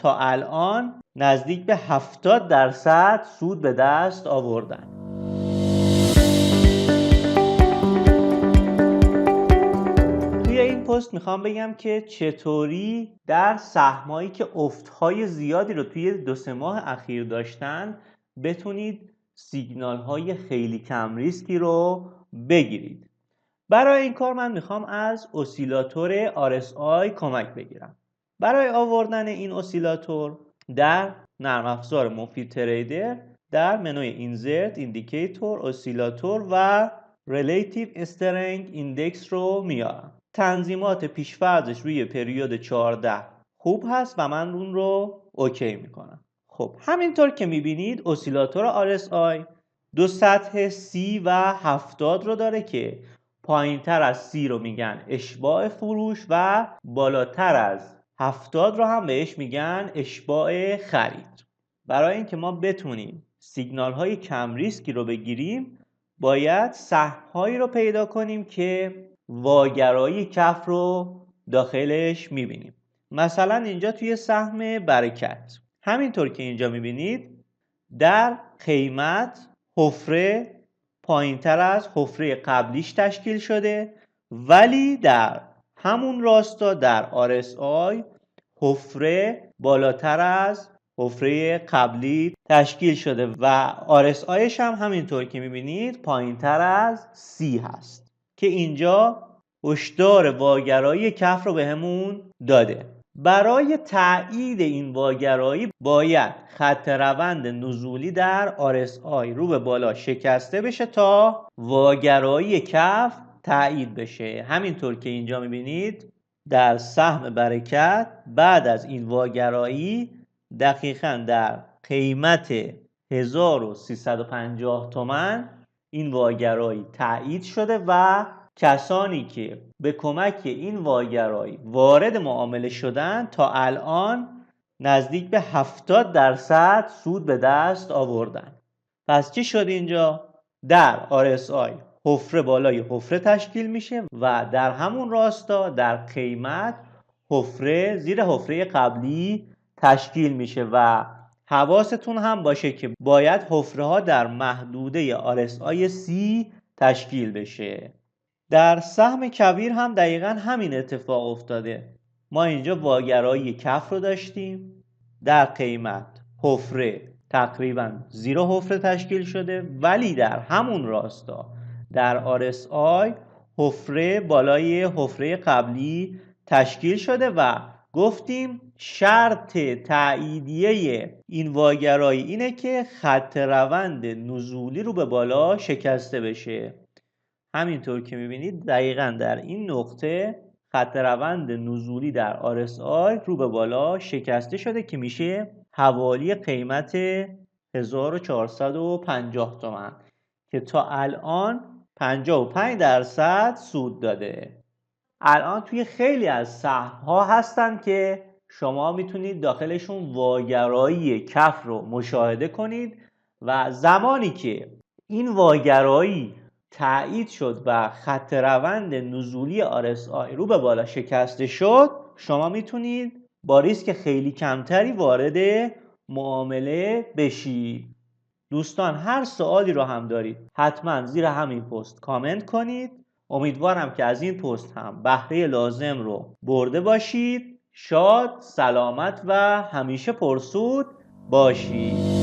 تا الان نزدیک به 70% سود به دست آوردن. توی این پست میخوام بگم که چطوری در سهمایی که افتهای زیادی رو توی 2-3 ماه اخیر داشتن بتونید سیگنال های خیلی کم ریسکی رو بگیرید. برای این کار من میخوام از اسیلاتور RSI کمک بگیرم. برای آوردن این اسیلاتور در نرم افزار مفید تریدر در منوی اینزرت، ایندیکیتور، اسیلاتور و ریلیتیو استرنگ ایندکس رو میارم. تنظیمات پیشفرضش روی پریود 14 خوب هست و من اون رو اوکی میکنم. خب همینطور که میبینید اسیلاتور RSI دو سطح 30 و 70 رو داره که پایین تر از 30 رو میگن اشباع فروش و بالاتر از 70 رو هم بهش میگن اشباع خرید. برای اینکه ما بتونیم سیگنال های کم ریسکی رو بگیریم باید سهم هایی رو پیدا کنیم که واگرایی کف رو داخلش میبینیم. مثلا اینجا توی سهم برکت همینطور که اینجا میبینید در قیمت حفره پایین تر از حفره قبلیش تشکیل شده، ولی در همون راستا در RSI حفره بالاتر از حفره قبلی تشکیل شده و RSIش هم همینطور که میبینید پایین تر از 30 هست که اینجا هشدار واگرایی کف رو بهمون داده. برای تایید این واگرایی باید خط روند نزولی در RSI رو به بالا شکسته بشه تا واگرایی کف تایید بشه. همینطور که اینجا میبینید در سهم برکت بعد از این واگرایی دقیقاً در قیمت 1350 تومان این واگرایی تایید شده و کسانی که به کمک این واگرایی وارد معامله شدن تا الان نزدیک به 70% سود به دست آوردن. پس چی شد اینجا؟ در RSI حفره بالای حفره تشکیل میشه و در همون راستا در قیمت حفره زیر حفره قبلی تشکیل میشه و حواستون هم باشه که باید حفره ها در محدوده RSI 30 تشکیل بشه. در سهم کویر هم دقیقا همین اتفاق افتاده. ما اینجا واگرایی کف رو داشتیم، در قیمت حفره تقریبا زیر حفره تشکیل شده، ولی در همون راستا در RSI حفره بالای حفره قبلی تشکیل شده و گفتیم شرط تاییدیه این واگرایی اینه که خط روند نزولی رو به بالا شکسته بشه. همینطور که میبینید دقیقاً در این نقطه خط روند نزولی در RSI رو به بالا شکسته شده که میشه حوالی قیمت 1450 تومان که تا الان 55% سود داده. الان توی خیلی از سهم‌ها هستن که شما میتونید داخلشون واگرایی کف رو مشاهده کنید و زمانی که این واگرایی تایید شد و خط روند نزولی RSI رو به بالا شکسته شد شما میتونید با ریسک خیلی کمتری وارد معامله بشید. دوستان هر سوالی رو هم دارید حتما زیر همین پست کامنت کنید. امیدوارم که از این پست هم بهره لازم رو برده باشید. شاد، سلامت و همیشه پرسود باشید.